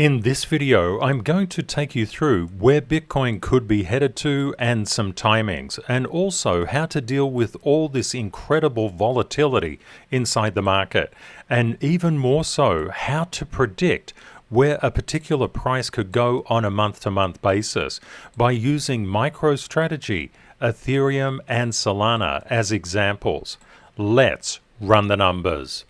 In this video, I'm going to take you through where Bitcoin could be headed to and some timings, and also how to deal with all this incredible volatility inside the market, and even more so, how to predict where a particular price could go on a month-to-month basis by using MicroStrategy, Ethereum, and Solana as examples. Let's run the numbers.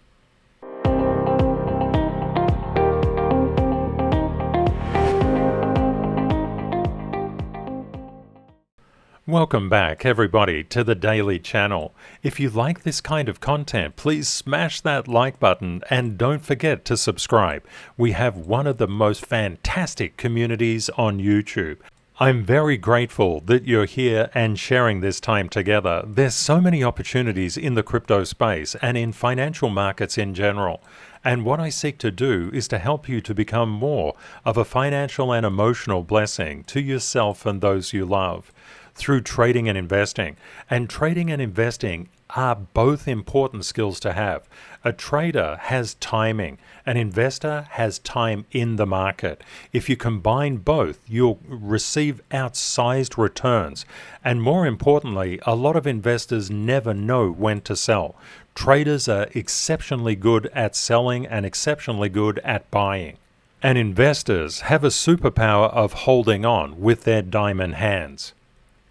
Welcome back, everybody, to the Daily Channel. If you like this kind of content, please smash that like button and don't forget to subscribe. We have one of the most fantastic communities on YouTube. I'm very grateful that you're here and sharing this time together. There's so many opportunities in the crypto space and in financial markets in general. And what I seek to do is to help you to become more of a financial and emotional blessing to yourself and those you love through trading and investing. And trading and investing are both important skills to have. A trader has timing. An investor has time in the market. If you combine both, you'll receive outsized returns. And more importantly, a lot of investors never know when to sell. Traders are exceptionally good at selling and exceptionally good at buying. And investors have a superpower of holding on with their diamond hands.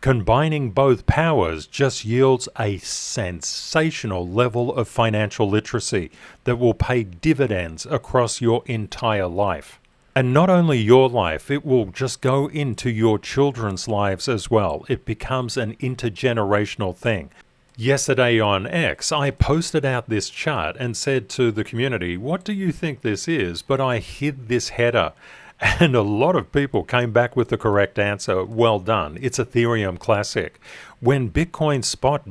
Combining both powers just yields a sensational level of financial literacy that will pay dividends across your entire life. And not only your life, it will just go into your children's lives as well. It becomes an intergenerational thing. Yesterday on X, I posted out this chart and said to the community, what do you think this is? But I hid this header. And a lot of people came back with the correct answer. Well done. It's Ethereum Classic. When Bitcoin Spot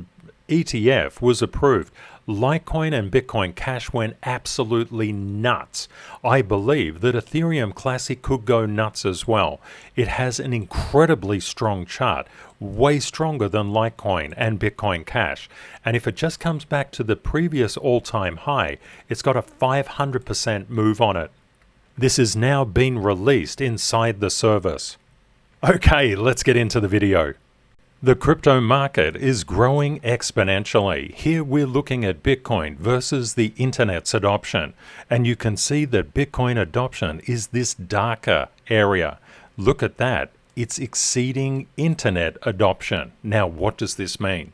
ETF was approved, Litecoin and Bitcoin Cash went absolutely nuts. I believe that Ethereum Classic could go nuts as well. It has an incredibly strong chart, way stronger than Litecoin and Bitcoin Cash. And if it just comes back to the previous all-time high, it's got a 500% move on it. This is now being released inside the service. Okay, let's get into the video. The crypto market is growing exponentially. Here we're looking at Bitcoin versus the internet's adoption. And you can see that Bitcoin adoption is this darker area. Look at that. It's exceeding internet adoption. Now, what does this mean?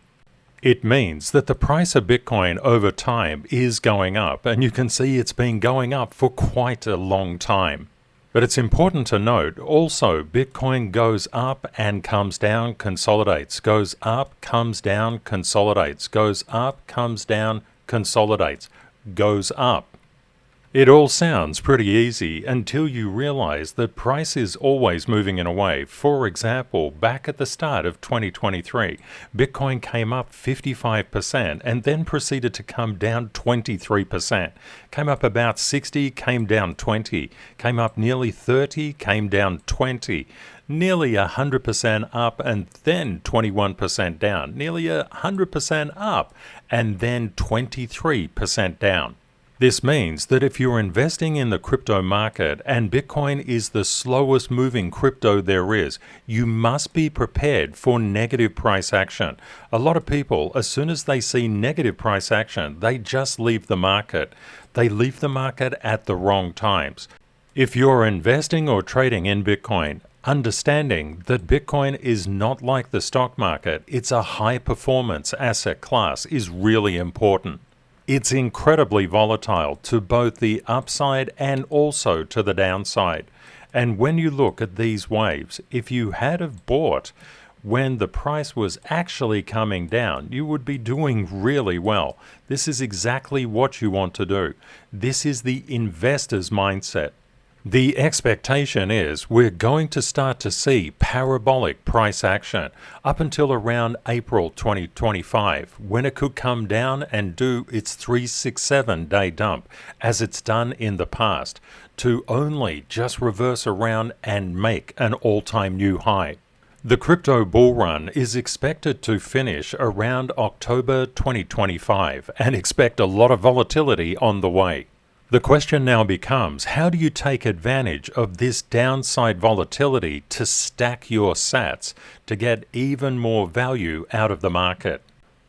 It means that the price of Bitcoin over time is going up, and you can see it's been going up for quite a long time. But it's important to note also Bitcoin goes up and comes down, consolidates, goes up, comes down, consolidates, goes up, comes down, consolidates, goes up. It all sounds pretty easy until you realize that price is always moving in a way. For example, back at the start of 2023, Bitcoin came up 55% and then proceeded to come down 23%. Came up about 60, came down 20, came up nearly 30, came down 20. Nearly 100% up and then 21% down. Nearly 100% up and then 23% down. This means that if you're investing in the crypto market and Bitcoin is the slowest moving crypto there is, you must be prepared for negative price action. A lot of people, as soon as they see negative price action, they just leave the market. They leave the market at the wrong times. If you're investing or trading in Bitcoin, understanding that Bitcoin is not like the stock market, it's a high performance asset class is really important. It's incredibly volatile to both the upside and also to the downside. And when you look at these waves, if you had have bought when the price was actually coming down, you would be doing really well. This is exactly what you want to do. This is the investor's mindset. The expectation is we're going to start to see parabolic price action up until around April 2025, when it could come down and do its 367-day dump, as it's done in the past, to only just reverse around and make an all-time new high. The crypto bull run is expected to finish around October 2025 and expect a lot of volatility on the way. The question now becomes, how do you take advantage of this downside volatility to stack your sats to get even more value out of the market?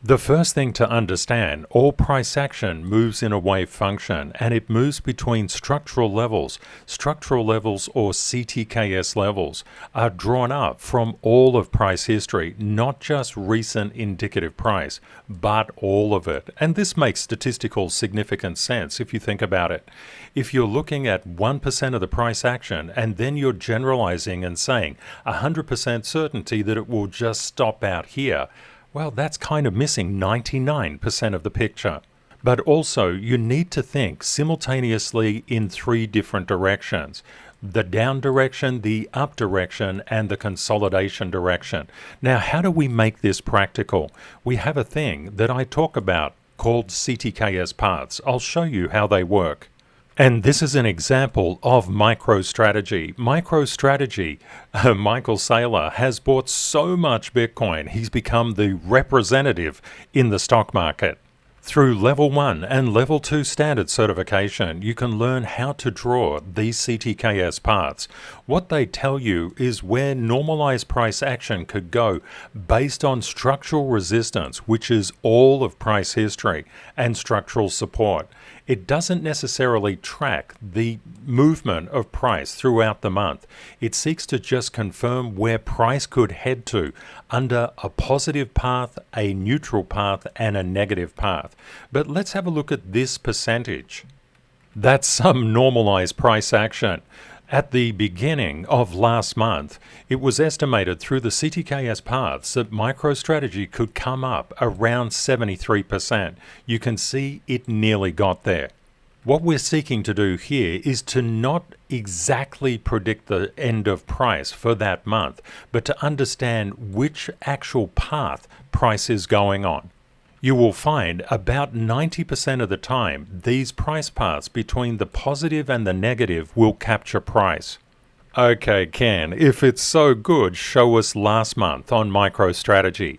The first thing to understand, all price action moves in a wave function, and it moves between structural levels. Structural levels, or CTKS levels, are drawn up from all of price history, not just recent indicative price, but all of it. And this makes statistical significant sense if you think about it. If you're looking at 1% of the price action and then you're generalizing and saying 100% certainty that it will just stop out here, well, that's kind of missing 99% of the picture. But also, you need to think simultaneously in three different directions: the down direction, the up direction, and the consolidation direction. Now, how do we make this practical? We have a thing that I talk about called CTKS paths. I'll show you how they work. And this is an example of MicroStrategy. MicroStrategy, Michael Saylor, has bought so much Bitcoin, he's become the representative in the stock market. Through Level 1 and Level 2 standard certification, you can learn how to draw these CTKS paths. What they tell you is where normalized price action could go based on structural resistance, which is all of price history, and structural support. It doesn't necessarily track the movement of price throughout the month. It seeks to just confirm where price could head to under a positive path, a neutral path, and a negative path. But let's have a look at this percentage. That's some normalized price action. At the beginning of last month, it was estimated through the CTKS paths that MicroStrategy could come up around 73%. You can see it nearly got there. What we're seeking to do here is to not exactly predict the end of price for that month, but to understand which actual path price is going on. You will find about 90% of the time these price paths between the positive and the negative will capture price. Okay, Ken, if it's so good, show us last month on MicroStrategy.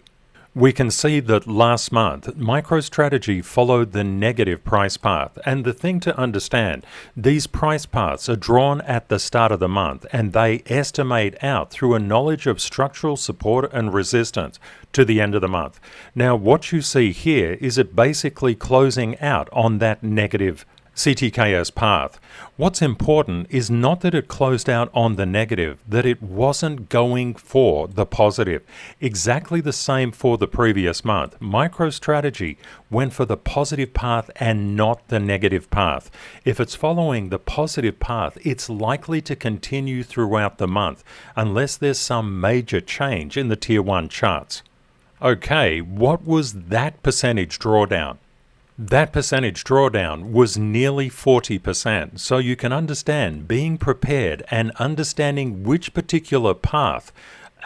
We can see that last month, MicroStrategy followed the negative price path. And the thing to understand, these price paths are drawn at the start of the month and they estimate out through a knowledge of structural support and resistance to the end of the month. Now, what you see here is it basically closing out on that negative CTKS path. What's important is not that it closed out on the negative, that it wasn't going for the positive. Exactly the same for the previous month. MicroStrategy went for the positive path and not the negative path. If it's following the positive path, it's likely to continue throughout the month, unless there's some major change in the Tier 1 charts. Okay, what was that percentage drawdown? That percentage drawdown was nearly 40%, so you can understand being prepared and understanding which particular path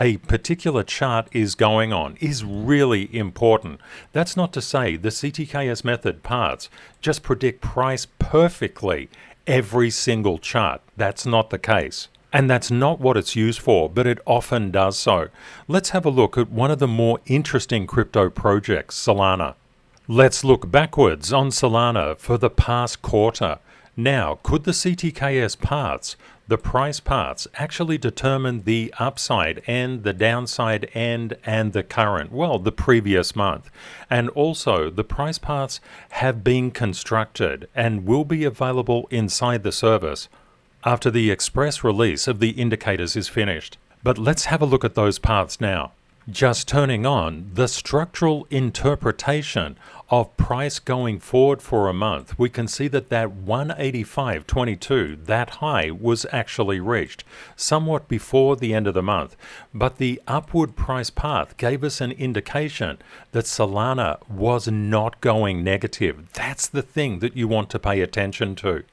a particular chart is going on is really important. That's not to say the CTKS method paths just predict price perfectly every single chart. That's not the case. And that's not what it's used for, but it often does so. Let's have a look at one of the more interesting crypto projects, Solana. Let's look backwards on Solana for the past quarter. Now, could the CTKS paths, the price paths, actually determine the upside and the downside and the current, well, the previous month? And also, the price paths have been constructed and will be available inside the service after the express release of the indicators is finished. But let's have a look at those paths now. Just turning on the structural interpretation of price going forward for a month, we can see that 185.22, that high, was actually reached somewhat before the end of the month. But the upward price path gave us an indication that Solana was not going negative. That's the thing that you want to pay attention to.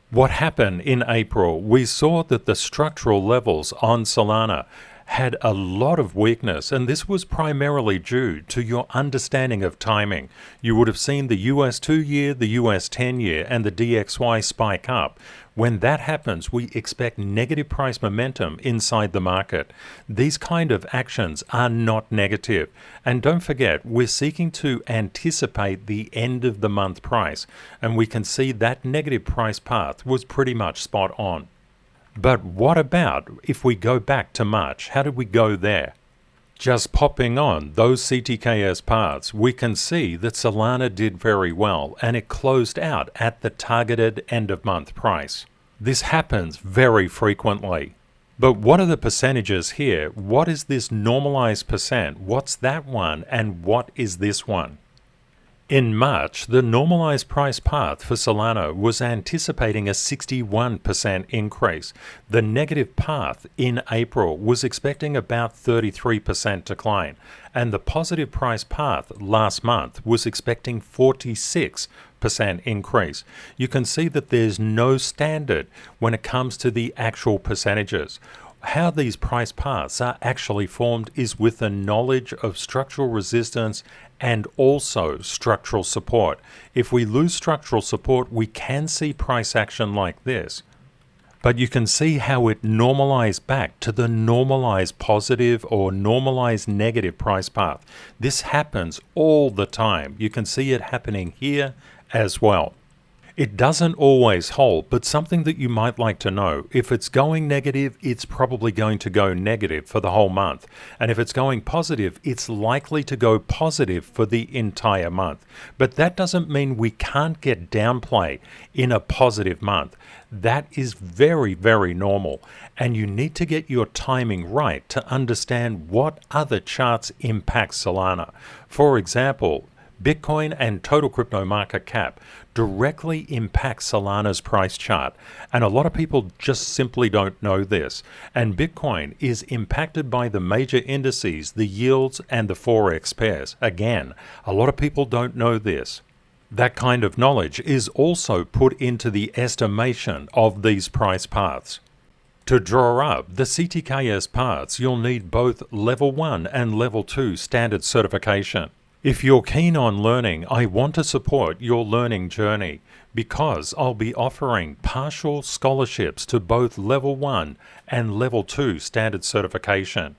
What happened in April? We saw that the structural levels on Solana had a lot of weakness, and this was primarily due to your understanding of timing. You would have seen the US 2-year, the US 10-year, and the DXY spike up When that happens, we expect negative price momentum inside the market. These kind of actions are not negative. And don't forget, we're seeking to anticipate the end of the month price, and we can see that negative price path was pretty much spot on. But what about if we go back to March? How did we go there? Just popping on those CTKS paths, we can see that Solana did very well and it closed out at the targeted end of month price. This happens very frequently. But what are the percentages here? What is this normalized percent? What's that one? And what is this one? In March, the normalized price path for Solana was anticipating a 61% increase. The negative path in April was expecting about 33% decline, and the positive price path last month was expecting 46% increase. You can see that there's no standard when it comes to the actual percentages. How these price paths are actually formed is with the knowledge of structural resistance and also structural support. If we lose structural support, we can see price action like this. But you can see how it normalized back to the normalized positive or normalized negative price path. This happens all the time. You can see it happening here as well. It doesn't always hold, but something that you might like to know, if it's going negative, it's probably going to go negative for the whole month. And if it's going positive, it's likely to go positive for the entire month. But that doesn't mean we can't get downplay in a positive month. That is very, very normal. And you need to get your timing right to understand what other charts impact Solana. For example, Bitcoin and total crypto market cap directly impact Solana's price chart. And a lot of people just simply don't know this. And Bitcoin is impacted by the major indices, the yields, and the Forex pairs. Again, a lot of people don't know this. That kind of knowledge is also put into the estimation of these price paths. To draw up the CTKS paths, you'll need both Level 1 and Level 2 standard certification. If you're keen on learning, I want to support your learning journey because I'll be offering partial scholarships to both Level 1 and Level 2 standard certification.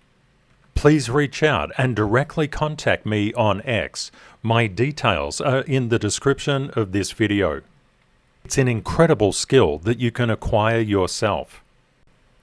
Please reach out and directly contact me on X. My details are in the description of this video. It's an incredible skill that you can acquire yourself.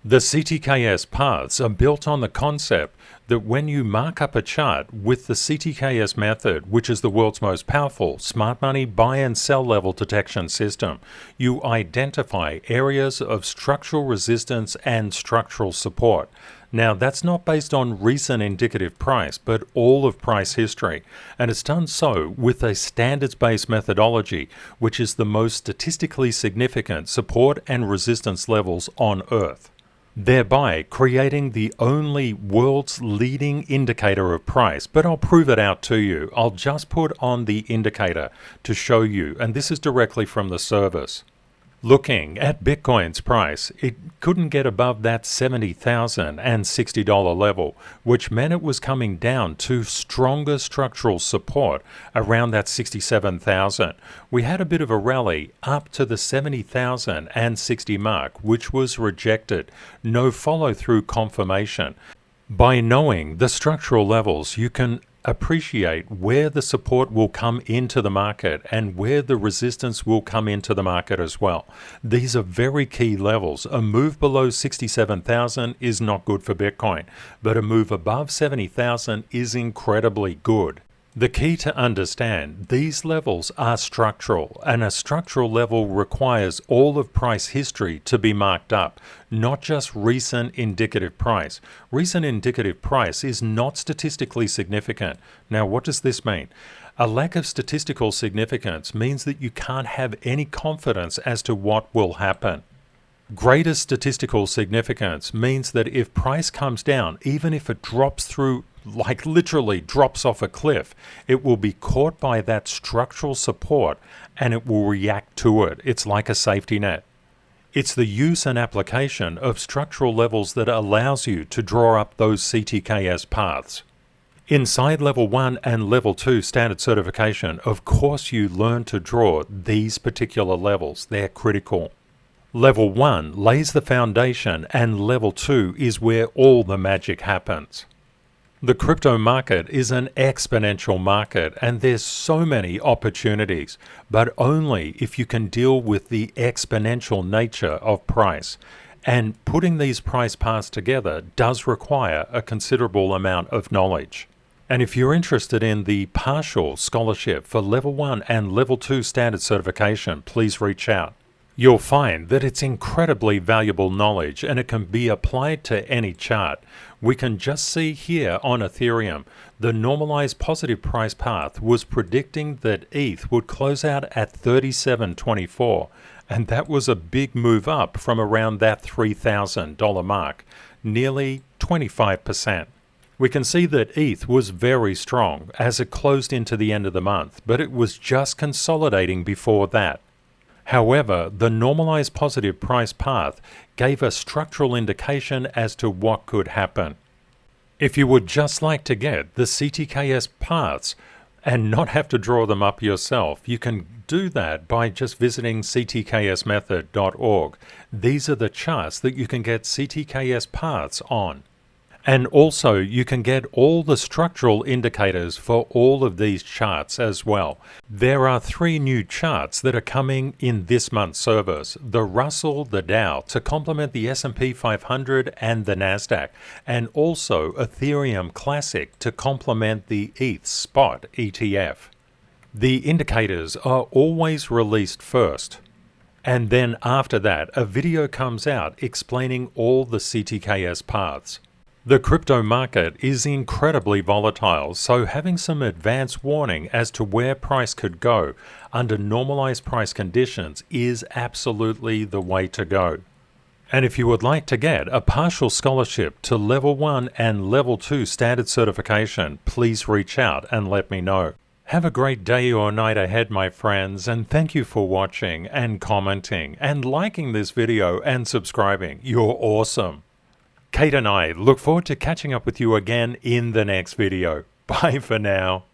The CTKS paths are built on the concept that when you mark up a chart with the CTKS method, which is the world's most powerful smart money buy and sell level detection system, you identify areas of structural resistance and structural support. Now, that's not based on recent indicative price, but all of price history, and it's done so with a standards-based methodology, which is the most statistically significant support and resistance levels on Earth, thereby creating the only world's leading indicator of price. But I'll prove it out to you. I'll just put on the indicator to show you, and this is directly from the service. Looking at Bitcoin's price, it couldn't get above that $70,060 level, which meant it was coming down to stronger structural support around that 67,000. We had a bit of a rally up to the 70,060 mark, which was rejected. No follow-through confirmation. By knowing the structural levels, you can appreciate where the support will come into the market and where the resistance will come into the market as well. These are very key levels. A move below 67,000 is not good for Bitcoin, but a move above 70,000 is incredibly good. The key to understand, these levels are structural, and a structural level requires all of price history to be marked up, not just recent indicative price. Recent indicative price is not statistically significant. Now, what does this mean? A lack of statistical significance means that you can't have any confidence as to what will happen. Greater statistical significance means that if price comes down, even if it drops through, like literally drops off a cliff, it will be caught by that structural support and it will react to it. It's like a safety net. It's the use and application of structural levels that allows you to draw up those CTKS paths. Inside Level 1 and Level 2 standard certification, of course you learn to draw these particular levels. They're critical. Level 1 lays the foundation and Level 2 is where all the magic happens. The crypto market is an exponential market and there's so many opportunities, but only if you can deal with the exponential nature of price. And putting these price paths together does require a considerable amount of knowledge. And if you're interested in the partial scholarship for Level 1 and Level 2 standard certification, please reach out. You'll find that it's incredibly valuable knowledge and it can be applied to any chart. We can just see here on Ethereum, the normalized positive price path was predicting that ETH would close out at 37.24, and that was a big move up from around that $3,000 mark, nearly 25%. We can see that ETH was very strong as it closed into the end of the month, but it was just consolidating before that. However, the normalized positive price path gave a structural indication as to what could happen. If you would just like to get the CTKS paths and not have to draw them up yourself, you can do that by just visiting ctksmethod.org. These are the charts that you can get CTKS paths on. And also, you can get all the structural indicators for all of these charts as well. There are 3 new charts that are coming in this month's service: the Russell, the Dow, to complement the S&P 500 and the NASDAQ, and also Ethereum Classic to complement the ETH Spot ETF. The indicators are always released first, and then after that, a video comes out explaining all the CTKS paths. The crypto market is incredibly volatile, so having some advance warning as to where price could go under normalized price conditions is absolutely the way to go. And if you would like to get a partial scholarship to Level 1 and Level 2 standard certification, please reach out and let me know. Have a great day or night ahead, my friends, and thank you for watching and commenting and liking this video and subscribing. You're awesome. Kate and I look forward to catching up with you again in the next video. Bye for now.